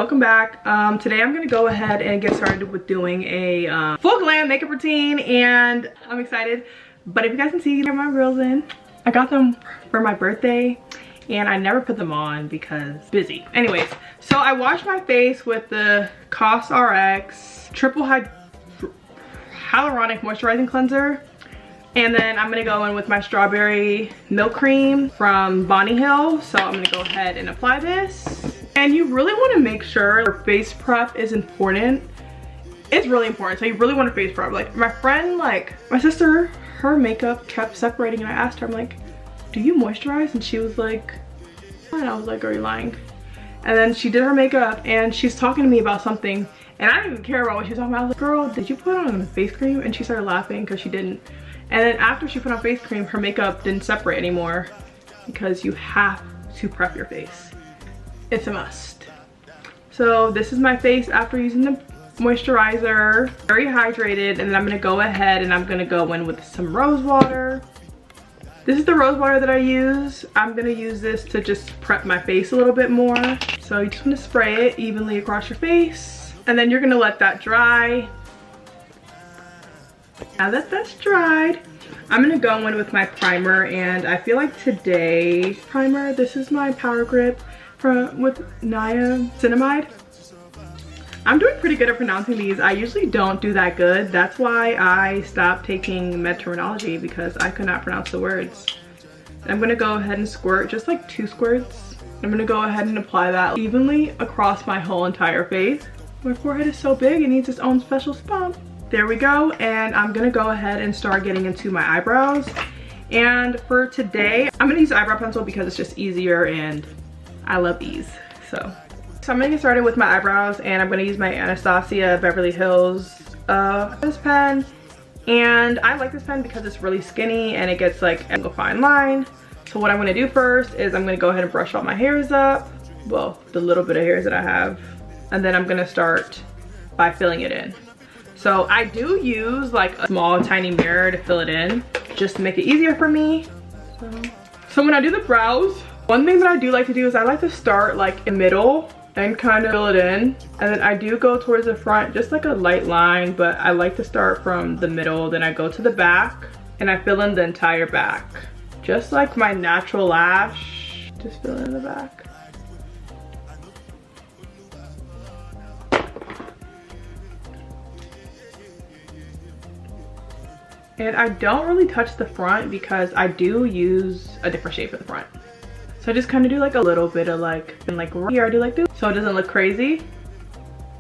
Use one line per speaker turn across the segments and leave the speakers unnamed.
welcome back. Today I'm gonna go ahead and get started with doing a full glam makeup routine, and I'm excited. But if you guys can see, I got my grills in. I got them for my birthday and I never put them on because busy. Anyways, so I washed my face with the Haus RX triple hyaluronic moisturizing cleanser, and then I'm gonna go in with my strawberry milk cream from Bonnie Hill. So I'm gonna go ahead and apply this. And you really want to make sure your face prep is important. It's really important. So you really want to face prep. Like my friend, like my sister, her makeup kept separating, and I asked her, I'm like, do you moisturize? And she was like, and I was like, are you lying? And then she did her makeup and she's talking to me about something, and I didn't even care about what she was talking about. I was like, girl, did you put on face cream? And she started laughing because she didn't. And then after she put on face cream, her makeup didn't separate anymore, because you have to prep your face. It's a must. So this is my face after using the moisturizer. Very hydrated, and then I'm gonna go ahead and I'm gonna go in with some rose water. This is the rose water that I use. I'm gonna use this to just prep my face a little bit more. So you just wanna spray it evenly across your face, and then you're gonna let that dry. Now that that's dried, I'm gonna go in with my primer, and I feel like today's primer, this is my Power Grip with niacinamide. I'm doing pretty good at pronouncing these. I usually don't do that good. That's why I stopped taking med terminology, because I could not pronounce the words. I'm gonna go ahead and squirt just like 2 squirts. I'm gonna go ahead and apply that evenly across my whole entire face. My forehead is so big, it needs its own special spot. There we go. And I'm gonna go ahead and start getting into my eyebrows. And for today, I'm gonna use eyebrow pencil because it's just easier and I love ease. So I'm gonna get started with my eyebrows, and I'm gonna use my Anastasia Beverly Hills this pen. And I like this pen because it's really skinny and it gets like a fine line. So what I'm gonna do first is I'm gonna go ahead and brush all my hairs up. Well, the little bit of hairs that I have. And then I'm gonna start by filling it in. So I do use like a small tiny mirror to fill it in, just to make it easier for me. So when I do the brows, one thing that I do like to do is I like to start like in the middle and kind of fill it in. And then I do go towards the front, just like a light line, but I like to start from the middle. Then I go to the back and I fill in the entire back. Just like my natural lash, just fill in the back. And I don't really touch the front because I do use a different shape for the front. So I just kind of do like a little bit of like, and like here I do like this, so it doesn't look crazy.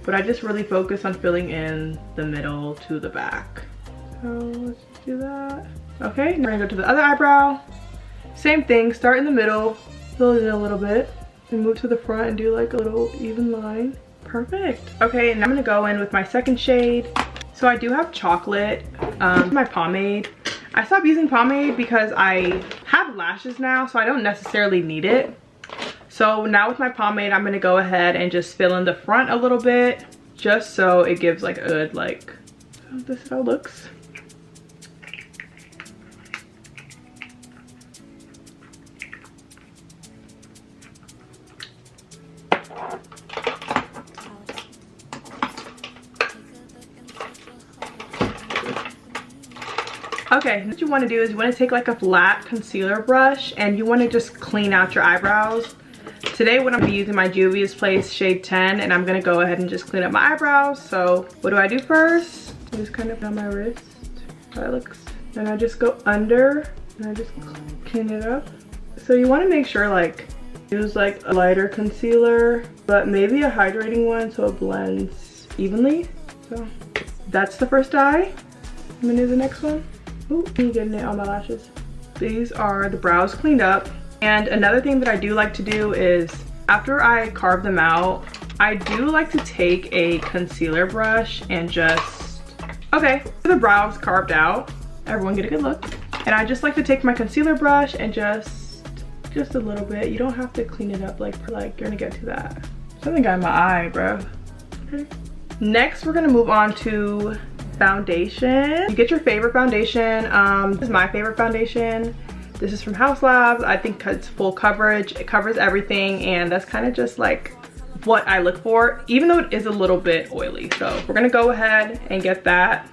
But I just really focus on filling in the middle to the back. So let's just do that. Okay, now we're gonna go to the other eyebrow. Same thing, start in the middle, fill it in a little bit, and move to the front and do like a little even line. Perfect. Okay, and I'm gonna go in with my second shade. So I do have chocolate, my pomade. I stopped using pomade because I have lashes now, so I don't necessarily need it. So now with my pomade, I'm gonna go ahead and just fill in the front a little bit, just so it gives like a good, like, so this is how it looks. Okay, what you want to do is you want to take like a flat concealer brush and you want to just clean out your eyebrows. Today what I'm going to be using my Juvia's Place shade 10, and I'm going to go ahead and just clean up my eyebrows. So what do I do first? I just kind of on my wrist, how it looks. Then I just go under and I just clean it up. So you want to make sure like use like a lighter concealer, but maybe a hydrating one so it blends evenly. So that's the first eye. I'm going to do the next one. Ooh, I'm getting it on my lashes. These are the brows cleaned up. And another thing that I do like to do is after I carve them out, I do like to take a concealer brush and just, okay, the brows carved out. Everyone get a good look. And I just like to take my concealer brush and just a little bit. You don't have to clean it up like you're gonna get to that. Something got in my eye, bro. Okay. Next, we're gonna move on to foundation. You get your favorite foundation. This is my favorite foundation. This is from Haus. I think it's full coverage. It covers everything, and that's kind of just like what I look for, even though it is a little bit oily. So we're gonna go ahead and get that.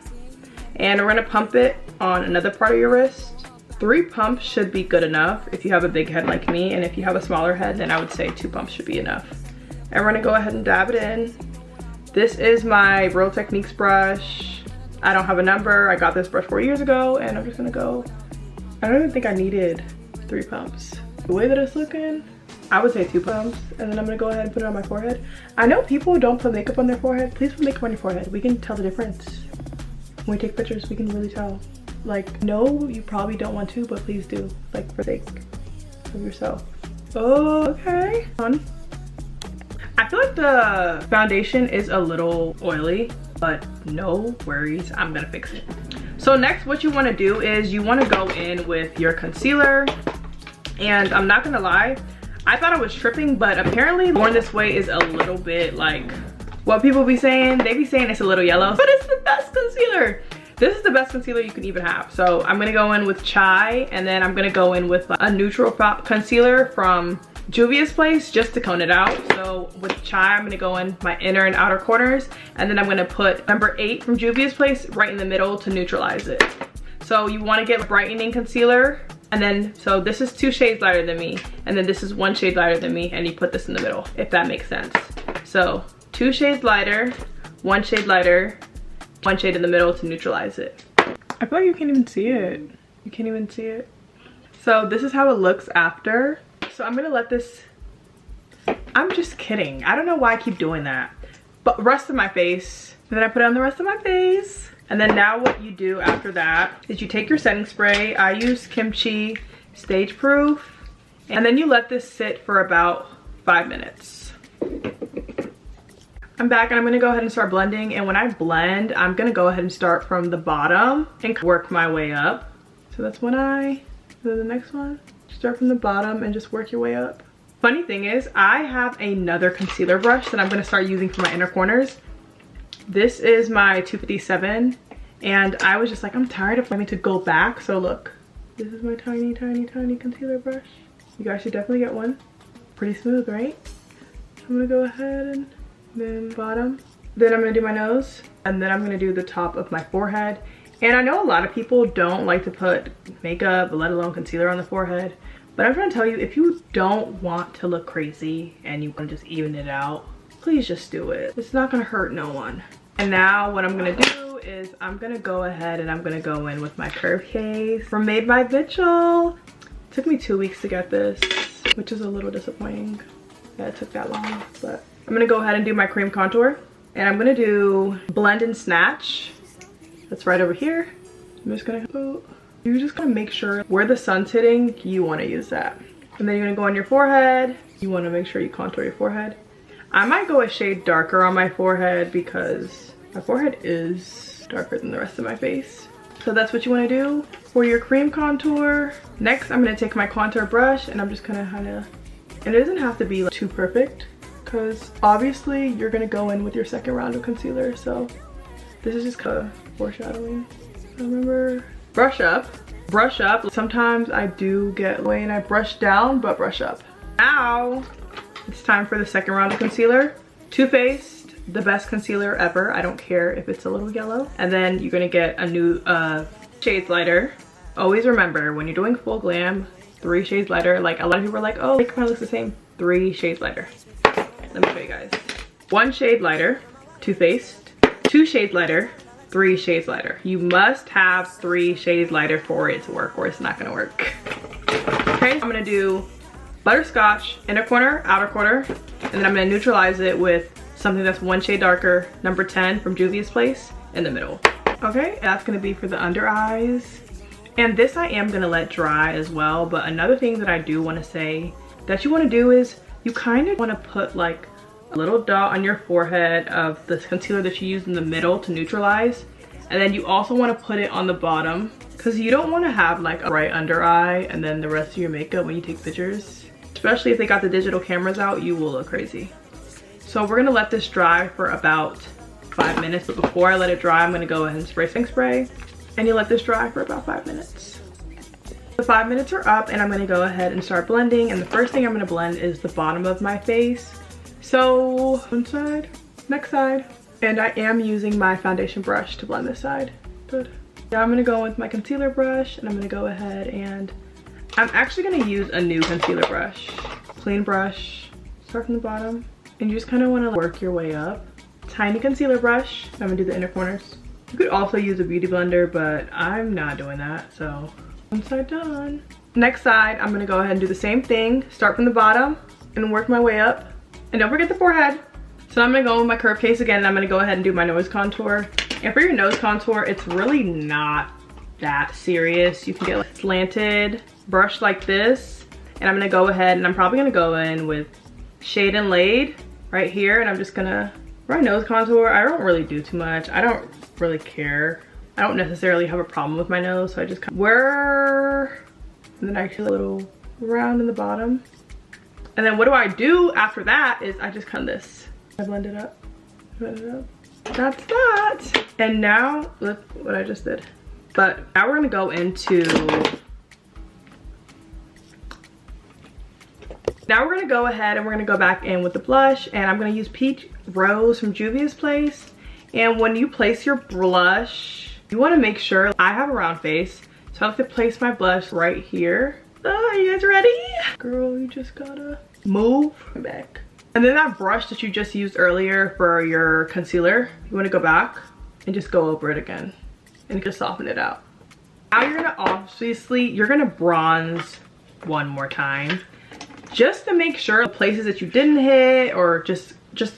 And we're gonna pump it on another part of your wrist. 3 pumps should be good enough if you have a big head like me, and if you have a smaller head, then I would say 2 pumps should be enough. And we're gonna go ahead and dab it in. This is my Real Techniques brush. I don't have a number. I got this brush 4 years ago, and I'm just gonna go. I don't even think I needed 3 pumps. The way that it's looking, I would say 2 pumps, and then I'm gonna go ahead and put it on my forehead. I know people don't put makeup on their forehead. Please put makeup on your forehead. We can tell the difference. When we take pictures, we can really tell. Like, no, you probably don't want to, but please do. Like, for the sake of yourself. Oh, okay. I feel like the foundation is a little oily, but no worries, I'm gonna fix it. So next, what you wanna do is you wanna go in with your concealer. And I'm not gonna lie, I thought I was tripping, but apparently worn this way is a little bit like what people be saying. They be saying it's a little yellow, but it's the best concealer. This is the best concealer you can even have. So I'm gonna go in with Chai, and then I'm gonna go in with a neutral concealer from Juvia's place just to cone it out. So with Chai, I'm gonna go in my inner and outer corners, and then I'm gonna put number 8 from Juvia's place right in the middle to neutralize it. So you wanna get brightening concealer, and then, so this is 2 shades lighter than me, and then this is 1 shade lighter than me, and you put this in the middle, if that makes sense. So 2 shades lighter, 1 shade lighter, 1 shade in the middle to neutralize it. I feel like you can't even see it. You can't even see it. So this is how it looks after. So I'm gonna let this, I'm just kidding. I don't know why I keep doing that. But rest of my face, and then I put it on the rest of my face. And then now what you do after that is you take your setting spray. I use Kimchi Stage Proof. And then you let this sit for about 5 minutes. I'm back, and I'm gonna go ahead and start blending. And when I blend, I'm gonna go ahead and start from the bottom and work my way up. So that's when I do the next one. Start from the bottom and just work your way up. Funny thing is, I have another concealer brush that I'm gonna start using for my inner corners. This is my 257, and I was just like, I'm tired of having to go back. So look, this is my tiny, tiny, tiny concealer brush. You guys should definitely get one. Pretty smooth, right? I'm gonna go ahead and then bottom. Then I'm gonna do my nose, and then I'm gonna do the top of my forehead. And I know a lot of people don't like to put makeup, let alone concealer, on the forehead. But I'm trying to tell you, if you don't want to look crazy and you want to just even it out, please just do it. It's not gonna hurt no one. And now what I'm gonna do is I'm gonna go ahead and I'm gonna go in with my curve case from Made by Mitchell. It took me 2 weeks to get this, which is a little disappointing that it took that long. But I'm gonna go ahead and do my cream contour. And I'm gonna do Blend and Snatch. That's right over here. I'm just gonna go. You're just gonna make sure where the sun's hitting, you wanna use that. And then you're gonna go on your forehead. You wanna make sure you contour your forehead. I might go a shade darker on my forehead because my forehead is darker than the rest of my face. So that's what you wanna do for your cream contour. Next, I'm gonna take my contour brush and I'm just gonna kinda, and it doesn't have to be like too perfect because obviously you're gonna go in with your second round of concealer. So this is just kind of foreshadowing. So remember, brush up, brush up. Sometimes I do get away and I brush down, but brush up. Now it's time for the second round of concealer. Too Faced, the best concealer ever. I don't care if it's a little yellow. And then you're gonna get a new shades lighter. Always remember, when you're doing full glam, 3 shades lighter. Like a lot of people are like, oh, makeup looks the same. 3 shades lighter. Let me show you guys. 1 shade lighter, Too Faced. 2 shades lighter, 3 shades lighter. You must have 3 shades lighter for it to work, or it's not gonna work. Okay, I'm gonna do Butterscotch, inner corner, outer corner, and then I'm gonna neutralize it with something that's 1 shade darker, number 10 from Juvia's place, in the middle. Okay, that's gonna be for the under eyes. And this I am gonna let dry as well, but another thing that I do wanna say that you wanna do is you kind of wanna put like a little dot on your forehead of the concealer that you use in the middle to neutralize, and then you also want to put it on the bottom because you don't want to have like a bright under eye and then the rest of your makeup when you take pictures, especially if they got the digital cameras out, you will look crazy. So we're gonna let this dry for about 5 minutes, but before I let it dry, I'm gonna go ahead and spray, and you let this dry for about 5 minutes. The 5 minutes are up, and I'm gonna go ahead and start blending. And the first thing I'm gonna blend is the bottom of my face. So one side, next side. And I am using my foundation brush to blend this side. Good. Now I'm gonna go with my concealer brush and I'm gonna go ahead and I'm actually gonna use a new concealer brush. Clean brush, start from the bottom. And you just kind of wanna work your way up. Tiny concealer brush, I'm gonna do the inner corners. You could also use a beauty blender, but I'm not doing that, so. One side done. Next side, I'm gonna go ahead and do the same thing. Start from the bottom and work my way up. And don't forget the forehead. So I'm gonna go with my curve case again and I'm gonna go ahead and do my nose contour. And for your nose contour, it's really not that serious. You can get like slanted brush like this. And I'm gonna go ahead and I'm probably gonna go in with Shade and Laid right here. And I'm just gonna, for my nose contour, I don't really do too much. I don't really care. I don't necessarily have a problem with my nose. So I just kind of wear, and then I do a little round in the bottom. And then what do I do after that is I just cut this. I blend it up, blend it up. That's that. And now, look what I just did. But now we're gonna go into, now we're gonna go ahead and we're gonna go back in with the blush and I'm gonna use Peach Rose from Juvia's Place. And when you place your blush, you wanna make sure, I have a round face, so I like to place my blush right here. Are you guys ready? Girl, you just gotta move back. And then that brush that you just used earlier for your concealer, you wanna go back and just go over it again and just soften it out. Now you're gonna obviously, you're gonna bronze one more time just to make sure the places that you didn't hit or just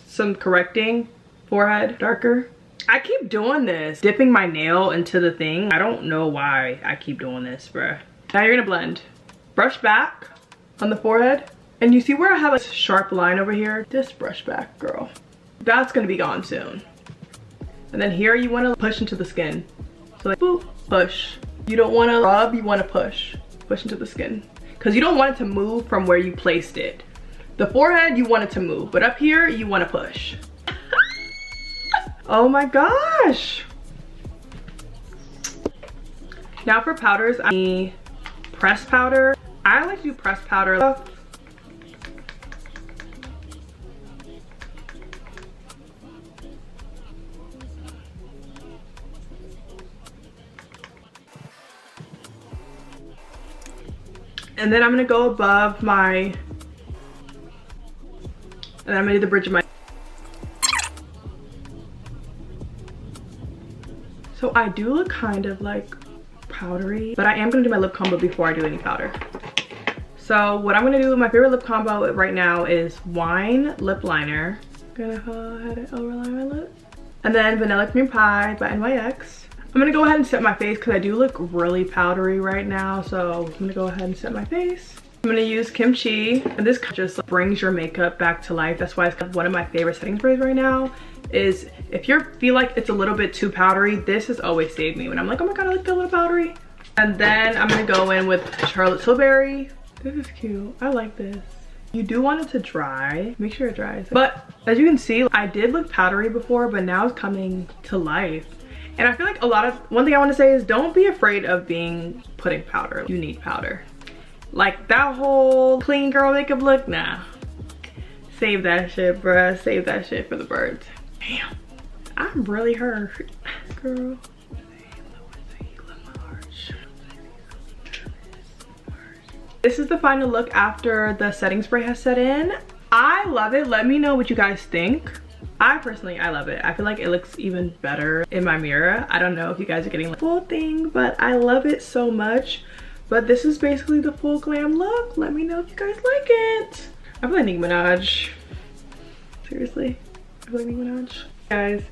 some correcting. Forehead, darker. I keep doing this, dipping my nail into the thing. I don't know why I keep doing this, bruh. Now you're gonna blend. Brush back on the forehead. And you see where I have a sharp line over here? Just brush back, girl. That's gonna be gone soon. And then here you wanna push into the skin. So like, boop, push. You don't wanna rub, you wanna push. Push into the skin. Because you don't want it to move from where you placed it. The forehead, you want it to move. But up here, you wanna push. Oh my gosh. Now for powders, I need pressed powder. I like to do pressed powder. And then I'm gonna go above my, and then I'm gonna do the bridge of my. So I do look kind of like powdery, but I am gonna do my lip combo before I do any powder. So what I'm gonna do, my favorite lip combo right now is Wine Lip Liner. Gonna go ahead and overline my lips. And then Vanilla Cream Pie by NYX. I'm gonna go ahead and set my face because I do look really powdery right now. So I'm gonna go ahead and set my face. I'm gonna use Kimchi, and this just brings your makeup back to life. That's why it's one of my favorite setting sprays right now. Is if you feel like it's a little bit too powdery, this has always saved me when I'm like, oh my god, I look a little powdery. And then I'm gonna go in with Charlotte Tilbury. This is cute. I like this. You do want it to dry. Make sure it dries. But as you can see, I did look powdery before, but now it's coming to life. And I feel like one thing I want to say is don't be afraid of putting powder. You need powder. Like that whole clean girl makeup look, nah. Save that shit, bruh. Save that shit for the birds. Damn, I'm really hurt, girl. This is the final look after the setting spray has set in. I love it. Let me know what you guys think. I love it. I feel like it looks even better in my mirror. I don't know if you guys are getting the full thing, but I love it so much. But this is basically the full glam look. Let me know if you guys like it. I feel like Nicki Minaj. Seriously, I feel like Nicki Minaj. Guys,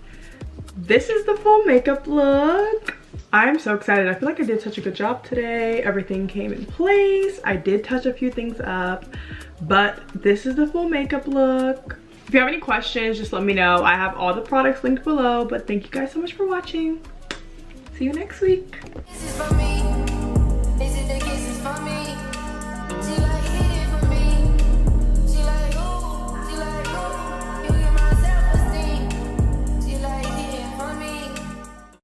this is the full makeup look. I'm so excited. I feel like I did such a good job today. Everything came in place. I did touch a few things up, but this is the full makeup look. If you have any questions, just let me know. I have all the products linked below, but thank you guys so much for watching. See you next week.